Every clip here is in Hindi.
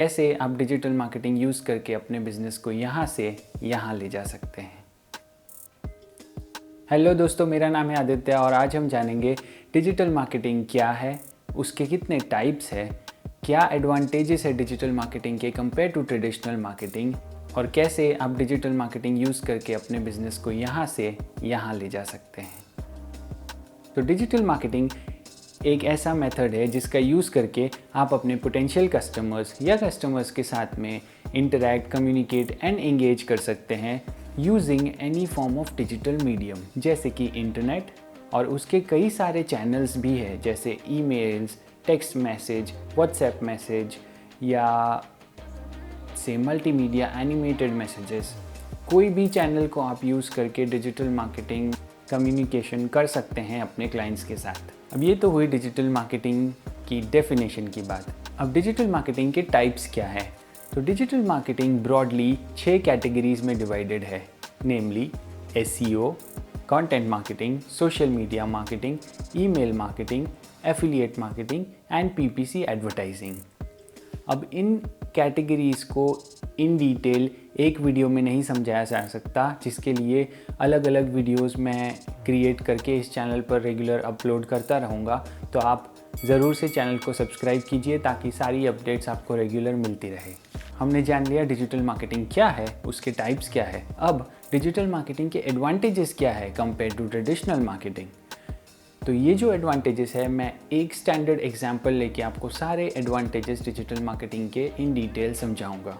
कैसे आप डिजिटल मार्केटिंग यूज़ करके अपने बिजनेस को यहाँ से यहाँ ले जा सकते हैं। हेलो दोस्तों, मेरा नाम है आदित्य और आज हम जानेंगे डिजिटल मार्केटिंग क्या है, उसके कितने टाइप्स है, क्या एडवांटेजेस है डिजिटल मार्केटिंग के कंपेयर टू ट्रेडिशनल मार्केटिंग और कैसे आप डिजिटल मार्केटिंग यूज़ करके अपने बिजनेस को यहाँ से यहाँ ले जा सकते हैं। तो डिजिटल मार्केटिंग एक ऐसा मेथड है जिसका यूज़ करके आप अपने पोटेंशियल कस्टमर्स या कस्टमर्स के साथ में इंटरैक्ट, कम्युनिकेट एंड एंगेज कर सकते हैं using any form of digital medium, जैसे कि इंटरनेट और उसके कई सारे चैनल्स भी हैं जैसे emails, text message, WhatsApp message या से मल्टीमीडिया एनिमेटेड मैसेजेस। कोई भी चैनल को आप यूज़ करके डिजिटल मार्केटिंग कम्युनिकेशन कर सकते हैं अपने क्लाइंट्स के साथ। अब ये तो हुई डिजिटल मार्केटिंग की डेफिनेशन की बात। अब डिजिटल मार्केटिंग के टाइप्स क्या है? तो डिजिटल मार्केटिंग ब्रॉडली 6 कैटेगरीज में डिवाइडेड है, namely SEO, content marketing, social media marketing, email marketing, affiliate marketing and PPC advertising. अब इन कैटेगरीज को इन डिटेल एक वीडियो में नहीं समझाया जा सकता, जिसके लिए अलग अलग वीडियोस मैं क्रिएट करके इस चैनल पर रेगुलर अपलोड करता रहूँगा। तो आप ज़रूर से चैनल को सब्सक्राइब कीजिए ताकि सारी अपडेट्स आपको रेगुलर मिलती रहे। हमने जान लिया डिजिटल मार्केटिंग क्या है, उसके टाइप्स क्या है। अब डिजिटल मार्केटिंग के एडवांटेजेस क्या है कंपेयर टू ट्रेडिशनल मार्केटिंग। तो ये जो एडवांटेजेस है, मैं एक स्टैंडर्ड एग्जांपल लेके आपको सारे एडवांटेजेस डिजिटल मार्केटिंग के इन डिटेल समझाऊंगा।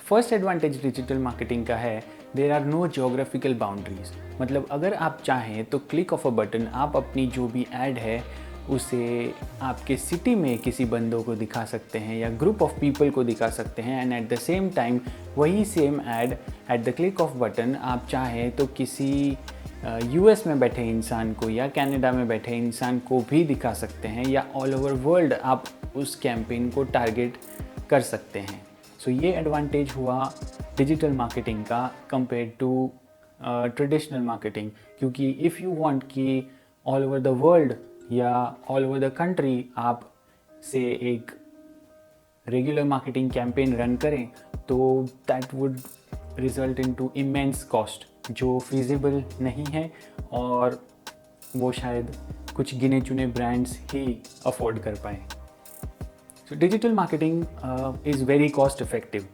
फर्स्ट एडवांटेज डिजिटल मार्केटिंग का है, there are no geographical boundaries. मतलब अगर आप चाहें तो क्लिक ऑफ अ बटन आप अपनी जो भी ऐड है उसे आपके सिटी में किसी बंदों को दिखा सकते हैं या ग्रुप ऑफ पीपल को दिखा सकते हैं, and at the same time वही same ad at the click of button आप चाहें तो किसी यूएस में बैठे इंसान को या कनाडा में बैठे इंसान को भी दिखा सकते हैं, या ऑल ओवर वर्ल्ड आप उस कैंपेन को टारगेट कर सकते हैं। सो ये एडवांटेज हुआ डिजिटल मार्केटिंग का कंपेयर टू ट्रेडिशनल मार्केटिंग, क्योंकि इफ़ यू वांट कि ऑल ओवर द वर्ल्ड या ऑल ओवर द कंट्री आप से एक रेगुलर मार्केटिंग कैंपेन रन करें तो that would result into immense cost, जो फिजिबल नहीं है और वो शायद कुछ गिने चुने ब्रांड्स ही अफोर्ड कर पाएँ। So digital marketing is very cost effective.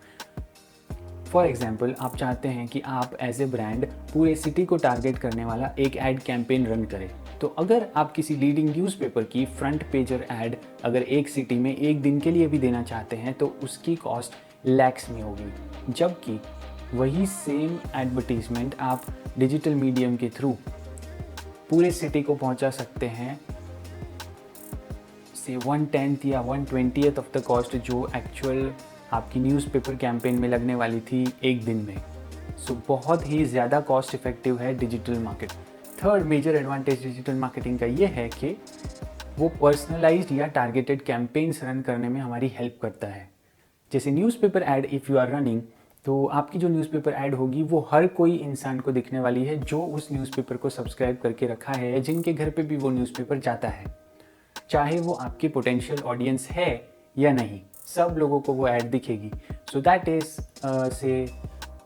For example, आप चाहते हैं कि आप एज ए ब्रांड पूरे सिटी को टारगेट करने वाला एक ऐड कैंपेन रन करें। तो अगर आप किसी लीडिंग न्यूज़पेपर की फ्रंट पेजर ऐड अगर एक सिटी में एक दिन के लिए भी देना चाहते हैं तो उसकी कॉस्ट लैक्स में होगी, जबकि वही सेम एडवर्टीजमेंट आप डिजिटल मीडियम के थ्रू पूरे सिटी को पहुंचा सकते हैं से 1/10 या 1/20 ऑफ द कॉस्ट जो एक्चुअल आपकी न्यूज़पेपर कैंपेन में लगने वाली थी एक दिन में। सो बहुत ही ज़्यादा कॉस्ट इफेक्टिव है digital market. Third major advantage digital marketing का ये है कि वो पर्सनलाइज्ड या टारगेटेड कैंपेन्स रन करने में हमारी हेल्प करता है। जैसे newspaper ad if you are running, तो आपकी जो न्यूज़पेपर ऐड होगी वो हर कोई इंसान को दिखने वाली है जो उस न्यूज़पेपर को सब्सक्राइब करके रखा है, जिनके घर पे भी वो न्यूज़पेपर जाता है, चाहे वो आपकी पोटेंशियल ऑडियंस है या नहीं, सब लोगों को वो ऐड दिखेगी। सो दैट इज़ से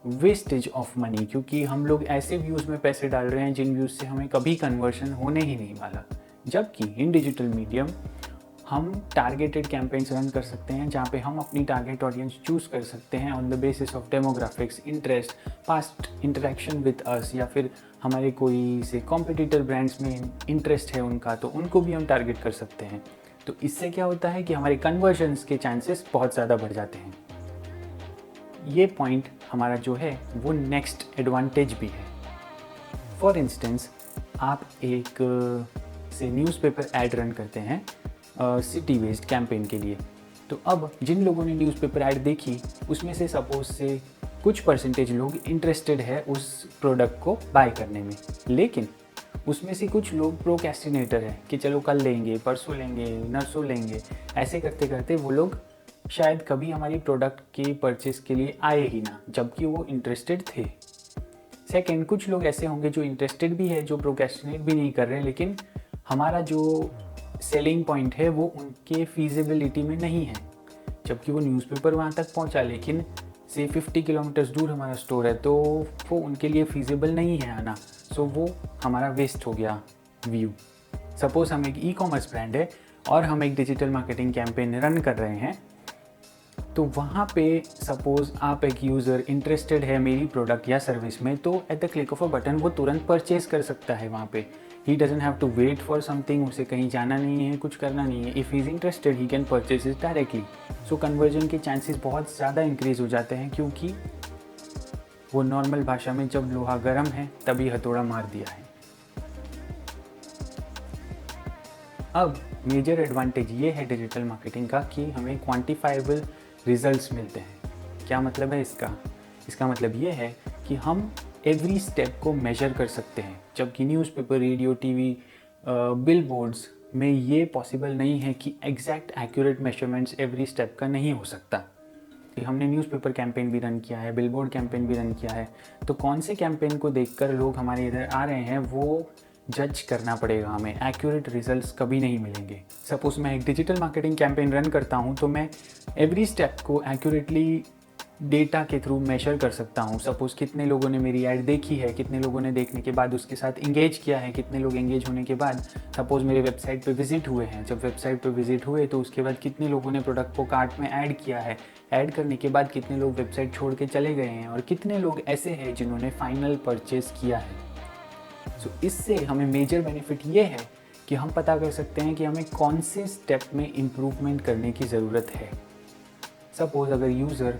वेस्टेज ऑफ मनी, क्योंकि हम लोग ऐसे व्यूज़ में पैसे डाल रहे हैं जिन व्यूज़ से हमें कभी कन्वर्शन होने ही नहीं वाला। जबकि इन डिजिटल मीडियम हम टारगेटेड कैंपेन्स रन कर सकते हैं जहाँ पे हम अपनी टारगेट ऑडियंस चूज़ कर सकते हैं on the basis of demographics, interest, past interaction with us, या फिर हमारे कोई से कॉम्पिटिटर ब्रांड्स में इंटरेस्ट है उनका तो उनको भी हम टारगेट कर सकते हैं। तो इससे क्या होता है कि हमारे कन्वर्जन्स के चांसेस बहुत ज़्यादा बढ़ जाते हैं। ये पॉइंट हमारा जो है वो नेक्स्ट एडवांटेज भी है। फॉर इंस्टेंस, आप एक से न्यूज़पेपर ऐड रन करते हैं सिटी बेस्ड कैंपेन के लिए। तो अब जिन लोगों ने न्यूज़पेपर ऐड देखी उसमें से सपोज से कुछ परसेंटेज लोग इंटरेस्टेड है उस प्रोडक्ट को बाय करने में, लेकिन उसमें से कुछ लोग प्रोक्रेस्टिनेटर है कि चलो कल लेंगे, परसों लेंगे, नरसों लेंगे। ऐसे करते करते वो लोग शायद कभी हमारी प्रोडक्ट के परचेस के लिए आए ही ना, जबकि वो इंटरेस्टेड थे। सेकंड, कुछ लोग ऐसे होंगे जो इंटरेस्टेड भी है, जो प्रोक्रेस्टिनेट भी नहीं कर रहे, लेकिन हमारा जो सेलिंग पॉइंट है वो उनके फीजिबिलिटी में नहीं है। जबकि वो न्यूज़पेपर वहाँ तक पहुँचा, लेकिन से 50 किलोमीटर्स दूर हमारा स्टोर है तो वो उनके लिए फीजिबल नहीं है आना, सो वो हमारा वेस्ट हो गया व्यू। सपोज़ हम एक ई-कॉमर्स ब्रांड है और हम एक डिजिटल मार्केटिंग कैंपेन रन कर रहे हैं, तो वहाँ पे सपोज़ आप एक यूज़र इंटरेस्टेड है मेरी प्रोडक्ट या सर्विस में, तो at the click of a button वो तुरंत परचेज़ कर सकता है वहाँ पे। He doesn't have to wait for something, उसे कहीं जाना नहीं है, कुछ करना नहीं है। If he is interested he can purchase it directly. So conversion के चांसेस बहुत ज़्यादा इंक्रीज़ हो जाते हैं, क्योंकि वो नॉर्मल भाषा में जब लोहा गर्म है तभी हथौड़ा मार दिया है। अब मेजर एडवांटेज ये है डिजिटल मार्केटिंग का कि हमें क्वांटिफाइबल रिजल्ट्स मिलते हैं। क्या मतलब है इसका? इसका मतलब ये है कि हम एवरी स्टेप को मेजर कर सकते हैं, जबकि न्यूज़पेपर, रेडियो, टीवी, बिलबोर्ड्स में ये पॉसिबल नहीं है कि exact accurate measurements every step का नहीं हो सकता। हमने न्यूज़पेपर कैंपेन भी रन किया है, बिलबोर्ड कैंपेन भी रन किया है, तो कौन से कैंपेन को देखकर लोग हमारे इधर आ रहे हैं वो जज करना पड़ेगा हमें। एक्यूरेट रिजल्ट्स कभी नहीं मिलेंगे। सपोज़ मैं एक डिजिटल मार्केटिंग कैंपेन रन करता हूँ तो मैं एवरी स्टेप को एक्यूरेटली डेटा के थ्रू मेजर कर सकता हूँ। सपोज़ कितने लोगों ने मेरी ऐड देखी है, कितने लोगों ने देखने के बाद उसके साथ इंगेज किया है, कितने लोग इंगेज होने के बाद सपोज़ मेरे वेबसाइट पे विजिट हुए हैं। जब वेबसाइट पे विजिट हुए तो उसके बाद कितने लोगों ने प्रोडक्ट को कार्ट में ऐड किया है, ऐड करने के बाद कितने लोग वेबसाइट छोड़ के चले गए हैं, और कितने लोग ऐसे हैं जिन्होंने फाइनल परचेज़ किया है। सो इससे हमें मेजर बेनिफिट ये है कि हम पता कर सकते हैं कि हमें कौन से स्टेप में इम्प्रूवमेंट करने की ज़रूरत है। सपोज़ अगर यूज़र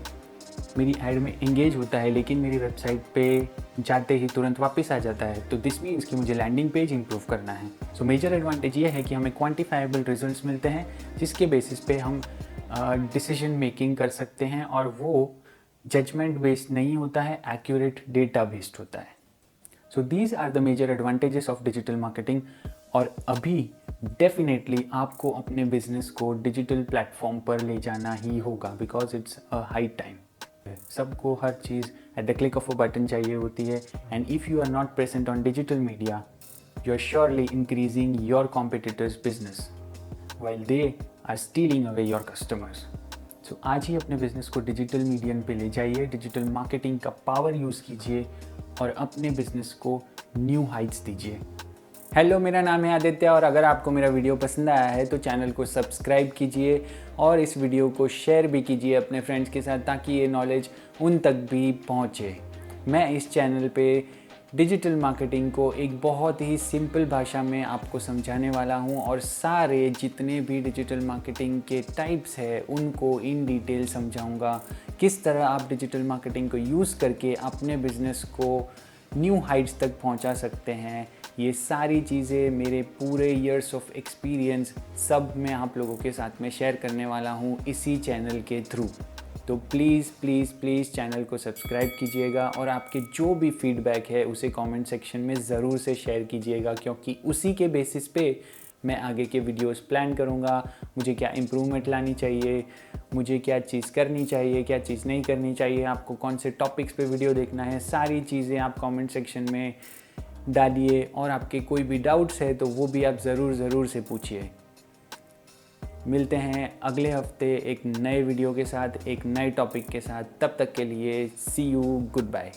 मेरी ऐड में एंगेज होता है लेकिन मेरी वेबसाइट पे जाते ही तुरंत वापस आ जाता है, तो दिस मीन्स कि मुझे लैंडिंग पेज इंप्रूव करना है। सो मेजर एडवांटेज ये है कि हमें क्वांटिफाइबल रिजल्ट्स मिलते हैं, जिसके बेसिस पे हम डिसीजन मेकिंग कर सकते हैं, और वो जजमेंट बेस्ड नहीं होता है, एक्यूरेट डेटा बेस्ड होता है। So these are the major advantages of digital marketing. और अभी डेफिनेटली आपको अपने बिजनेस को डिजिटल प्लेटफॉर्म पर ले जाना ही होगा, because it's a high time. सबको हर चीज़ at the click of a button चाहिए होती है, and if you are not present on digital media you are surely increasing your competitors business while they are stealing away your customers. So आज ही अपने बिजनेस को डिजिटल मीडियम पे ले जाइए, डिजिटल मार्केटिंग का पावर यूज़ कीजिए और अपने बिजनेस को न्यू हाइट्स दीजिए। हेलो, मेरा नाम है आदित्य, और अगर आपको मेरा वीडियो पसंद आया है तो चैनल को सब्सक्राइब कीजिए और इस वीडियो को शेयर भी कीजिए अपने फ्रेंड्स के साथ, ताकि ये नॉलेज उन तक भी पहुँचे। मैं इस चैनल पे डिजिटल मार्केटिंग को एक बहुत ही सिंपल भाषा में आपको समझाने वाला हूँ, और सारे जितने भी डिजिटल मार्केटिंग के टाइप्स है उनको इन डिटेल समझाऊँगा। किस तरह आप डिजिटल मार्केटिंग को यूज़ करके अपने बिजनेस को न्यू हाइट्स तक पहुँचा सकते हैं। ये सारी चीज़ें मेरे पूरे ईयर्स ऑफ एक्सपीरियंस सब मैं आप लोगों के साथ में शेयर करने वाला हूँ इसी चैनल के थ्रू। तो प्लीज़ प्लीज़ प्लीज़ चैनल को सब्सक्राइब कीजिएगा, और आपके जो भी फीडबैक है उसे कमेंट सेक्शन में ज़रूर से शेयर कीजिएगा, क्योंकि उसी के बेसिस पे मैं आगे के वीडियोस प्लान करूँगा। मुझे क्या इम्प्रूवमेंट लानी चाहिए, मुझे क्या चीज़ करनी चाहिए, क्या चीज़ नहीं करनी चाहिए, आपको कौन से टॉपिक्स पे वीडियो देखना है, सारी चीज़ें आप कमेंट सेक्शन में डालिए। और आपके कोई भी डाउट्स है तो वो भी आप ज़रूर से पूछिए। मिलते हैं अगले हफ्ते एक नए वीडियो के साथ, एक नए टॉपिक के साथ। तब तक के लिए सी यू, गुड बाय।